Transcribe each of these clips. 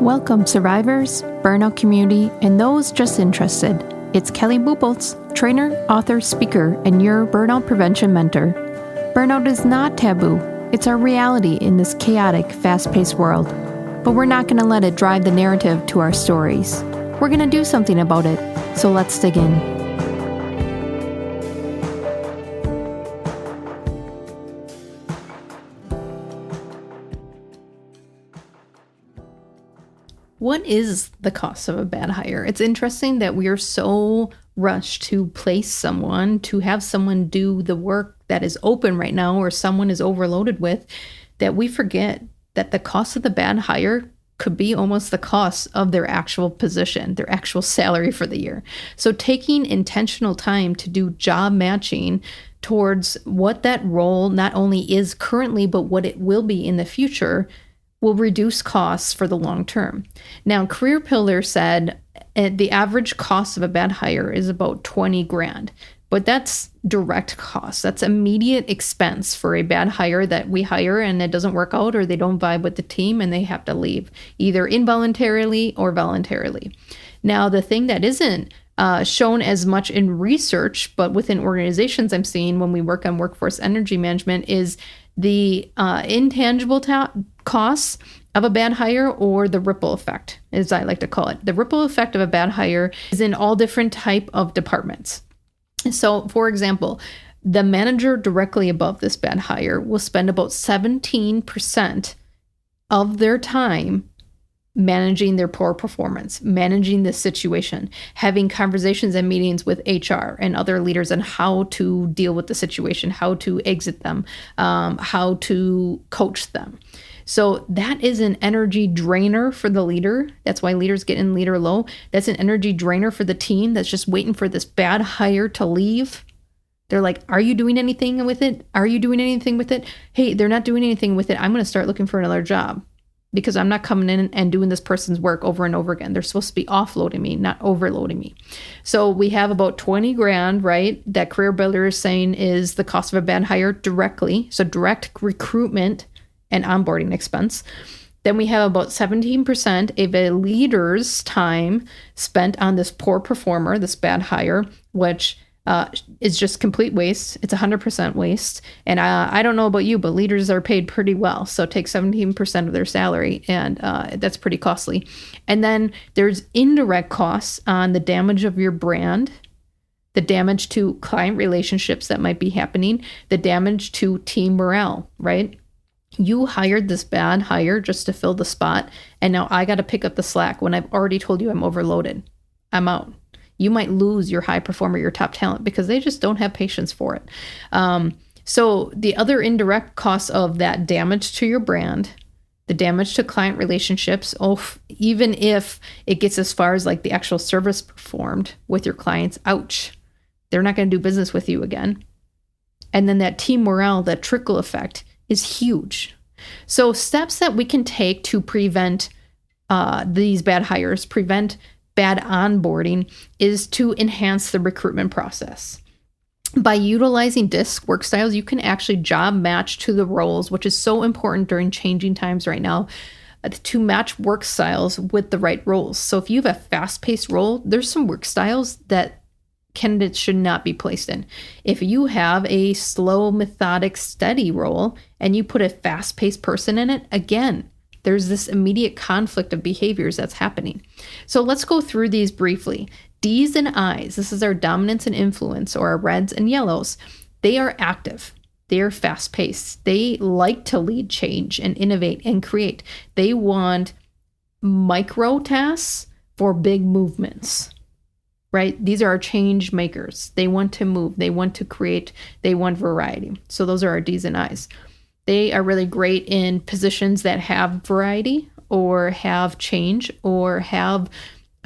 Welcome, survivors, burnout community, and those just interested. It's Kelly Bupoltz, trainer, author, speaker, and your burnout prevention mentor. Burnout is not taboo. It's our reality in this chaotic, fast-paced world. But we're not going to let it drive the narrative to our stories. We're going to do something about it. So let's dig in. What is the cost of a bad hire? It's interesting that we are so rushed to place someone, to have someone do the work that is open right now or someone is overloaded with, that we forget that the cost of the bad hire could be almost the cost of their actual position, their actual salary for the year. So taking intentional time to do job matching towards what that role not only is currently, but what it will be in the future will reduce costs for the long term. Now, Career Pillar said the average cost of a bad hire is about 20 grand, but that's direct cost. That's immediate expense for a bad hire that we hire and it doesn't work out or they don't vibe with the team and they have to leave, either involuntarily or voluntarily. Now, the thing that isn't shown as much in research, but within organizations I'm seeing when we work on workforce energy management is the intangible costs of a bad hire, or the ripple effect, as I like to call it. The ripple effect of a bad hire is in all different type of departments. So, for example, the manager directly above this bad hire will spend about 17% of their time managing their poor performance, managing this situation, having conversations and meetings with HR and other leaders on how to deal with the situation, how to exit them, how to coach them. So that is an energy drainer for the leader. That's why leaders get in leader low. That's an energy drainer for the team that's just waiting for this bad hire to leave. They're like, are you doing anything with it? Are you doing anything with it? Hey, they're not doing anything with it. I'm going to start looking for another job because I'm not coming in and doing this person's work over and over again. They're supposed to be offloading me, not overloading me. So we have about 20 grand, right? That Career Builder is saying is the cost of a bad hire directly. So direct recruitment and onboarding expense. Then we have about 17% of a leader's time spent on this poor performer, this bad hire, which is just complete waste. It's 100% waste. And I don't know about you, but leaders are paid pretty well. So take 17% of their salary, and that's pretty costly. And then there's indirect costs on the damage of your brand, the damage to client relationships that might be happening, the damage to team morale, right? You hired this bad hire just to fill the spot, and now I got to pick up the slack when I've already told you I'm overloaded. I'm out. You might lose your high performer, your top talent, because they just don't have patience for it. So the other indirect costs of that damage to your brand, the damage to client relationships, even if it gets as far as like the actual service performed with your clients, ouch, they're not going to do business with you again. And then that team morale, that trickle effect is huge. So steps that we can take to prevent these bad hires, prevent bad onboarding, is to enhance the recruitment process. By utilizing DISC work styles, you can actually job match to the roles, which is so important during changing times right now, to match work styles with the right roles. So if you have a fast-paced role, there's some work styles that candidates should not be placed in. If you have a slow, methodic, steady role and you put a fast-paced person in it, again, there's this immediate conflict of behaviors that's happening. So let's go through these briefly. D's and I's, this is our dominance and influence, or our reds and yellows. They are active. They are fast-paced. They like to lead change and innovate and create. They want micro tasks for big movements, right? These are our change makers. They want to move. They want to create. They want variety. So those are our D's and I's. They are really great in positions that have variety or have change or have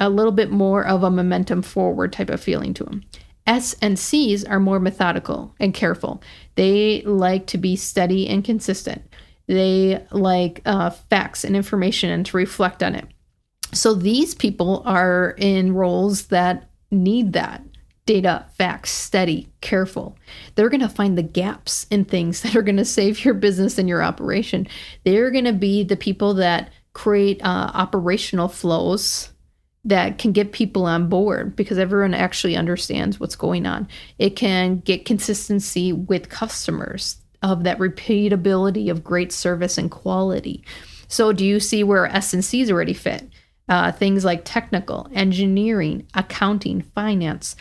a little bit more of a momentum forward type of feeling to them. S and C's are more methodical and careful. They like to be steady and consistent. They like facts and information and to reflect on it. So these people are in roles that need that. Data, facts, steady, careful. They're going to find the gaps in things that are going to save your business and your operation. They're going to be the people that create operational flows that can get people on board because everyone actually understands what's going on. It can get consistency with customers of that repeatability of great service and quality. So do you see where S&Cs already fit? Things like technical, engineering, accounting, finance,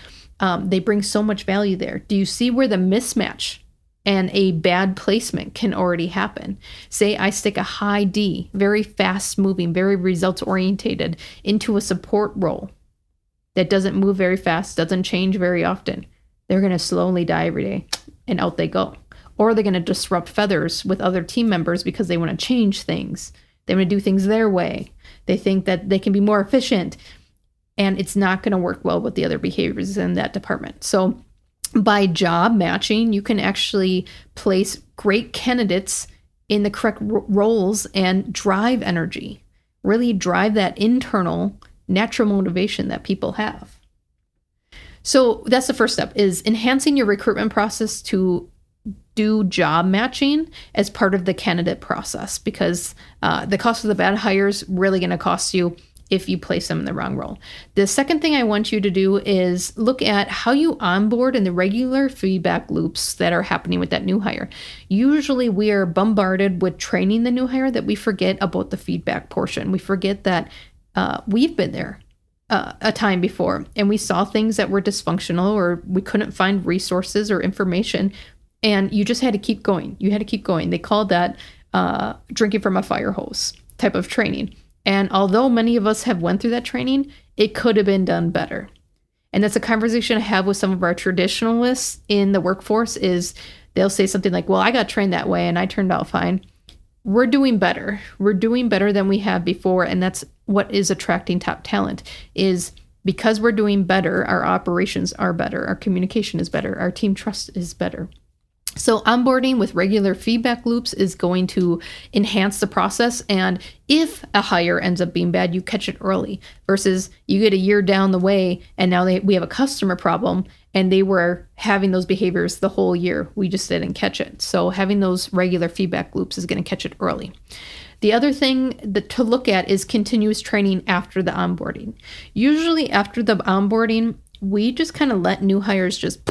they bring so much value there. Do you see where the mismatch and a bad placement can already happen? Say I stick a high D, very fast moving, very results orientated, into a support role that doesn't move very fast, doesn't change very often. They're going to slowly die every day and out they go. Or they're going to disrupt feathers with other team members because they want to change things. They want to do things their way. They think that they can be more efficient, and it's not going to work well with the other behaviors in that department. So by job matching, you can actually place great candidates in the correct roles and drive energy, really drive that internal natural motivation that people have. So that's the first step, is enhancing your recruitment process to do job matching as part of the candidate process, because the cost of the bad hires really going to cost you if you place them in the wrong role. The second thing I want you to do is look at how you onboard and the regular feedback loops that are happening with that new hire. Usually we are bombarded with training the new hire that we forget about the feedback portion. We forget that we've been there a time before and we saw things that were dysfunctional, or we couldn't find resources or information, and you just had to keep going. You had to keep going. They called that drinking from a fire hose type of training. And although many of us have went through that training, it could have been done better. And that's a conversation I have with some of our traditionalists in the workforce, is they'll say something like, well, I got trained that way and I turned out fine. We're doing better. We're doing better than we have before. And that's what is attracting top talent, is because we're doing better, our operations are better, our communication is better, our team trust is better. So onboarding with regular feedback loops is going to enhance the process. And if a hire ends up being bad, you catch it early, versus you get a year down the way and now we have a customer problem and they were having those behaviors the whole year. We just didn't catch it. So having those regular feedback loops is going to catch it early. The other thing to look at is continuous training after the onboarding. Usually after the onboarding, we just kind of let new hires just,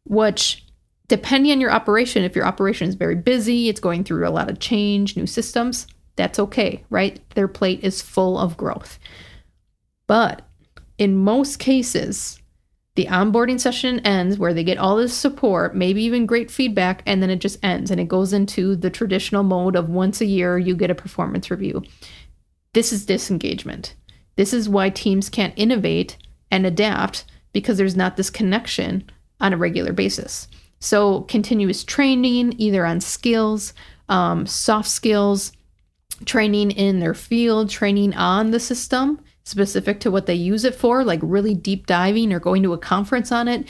which, depending on your operation, if your operation is very busy, it's going through a lot of change, new systems, that's okay, right? Their plate is full of growth. But in most cases, the onboarding session ends where they get all this support, maybe even great feedback, and then it just ends and it goes into the traditional mode of once a year, you get a performance review. This is disengagement. This is why teams can't innovate and adapt, because there's not this connection on a regular basis. So continuous training, either on skills, soft skills, training in their field, training on the system specific to what they use it for, like really deep diving or going to a conference on it.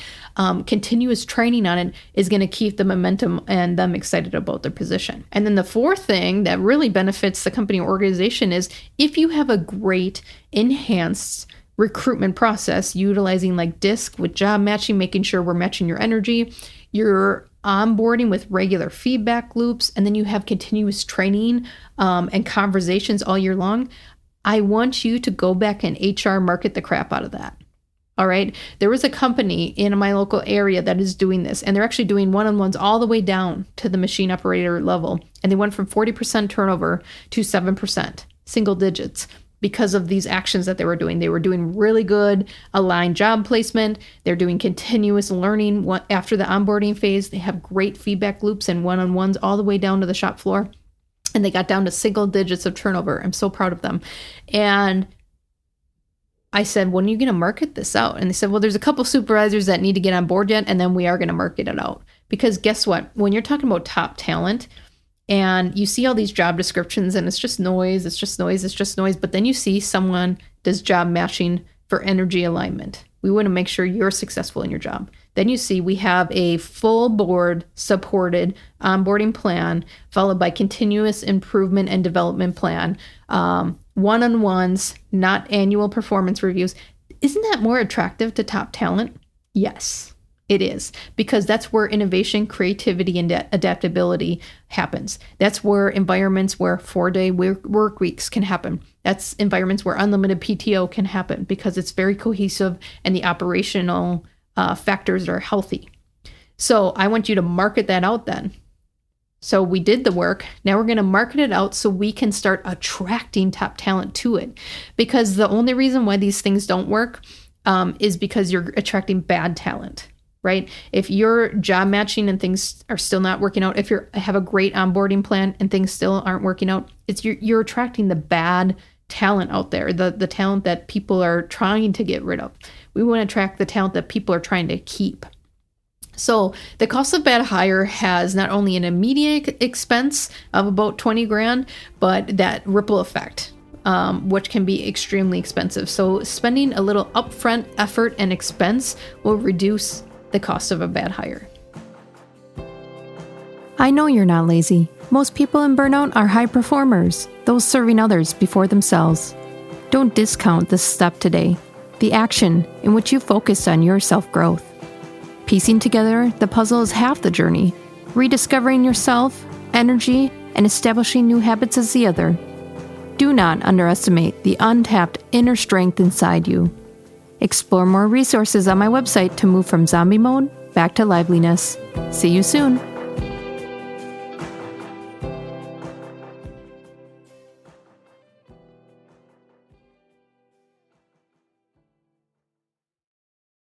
Continuous training on it is going to keep the momentum and them excited about their position. And then the fourth thing that really benefits the company or organization is if you have a great enhanced recruitment process utilizing like DISC with job matching, making sure we're matching your energy, you're onboarding with regular feedback loops, and then you have continuous training and conversations all year long. I want you to go back and HR market the crap out of that. All right. There was a company in my local area that is doing this, and they're actually doing one-on-ones all the way down to the machine operator level. And they went from 40% turnover to 7%, single digits, because of these actions that they were doing. They were doing really good aligned job placement. They're doing continuous learning after the onboarding phase. They have great feedback loops and one-on-ones all the way down to the shop floor. And they got down to single digits of turnover. I'm so proud of them. And I said, when are you going to market this out? And they said, well, there's a couple supervisors that need to get on board yet, and then we are going to market it out. Because guess what? When you're talking about top talent, and you see all these job descriptions and it's just noise, but then you see someone does job matching for energy alignment. We want to make sure you're successful in your job. Then you see we have a full board supported onboarding plan, followed by continuous improvement and development plan, one-on-ones, not annual performance reviews. Isn't that more attractive to top talent? Yes, It is, because that's where innovation, creativity, and adaptability happens. That's where environments where 4-day work weeks can happen. That's environments where unlimited PTO can happen because it's very cohesive and the operational factors are healthy. So I want you to market that out then. So we did the work. Now we're going to market it out so we can start attracting top talent to it. Because the only reason why these things don't work is because you're attracting bad talent, right? If you're job matching and things are still not working out, if you have a great onboarding plan and things still aren't working out, you're attracting the bad talent out there, the talent that people are trying to get rid of. We want to attract the talent that people are trying to keep. So the cost of bad hire has not only an immediate expense of about $20,000, but that ripple effect, which can be extremely expensive. So spending a little upfront effort and expense will reduce the cost of a bad hire. I know you're not lazy. Most people in burnout are high performers, those serving others before themselves. Don't discount this step today, the action in which you focus on your self-growth. Piecing together the puzzle is half the journey. Rediscovering yourself, energy, and establishing new habits is the other. Do not underestimate the untapped inner strength inside you. Explore more resources on my website to move from zombie mode back to liveliness. See you soon.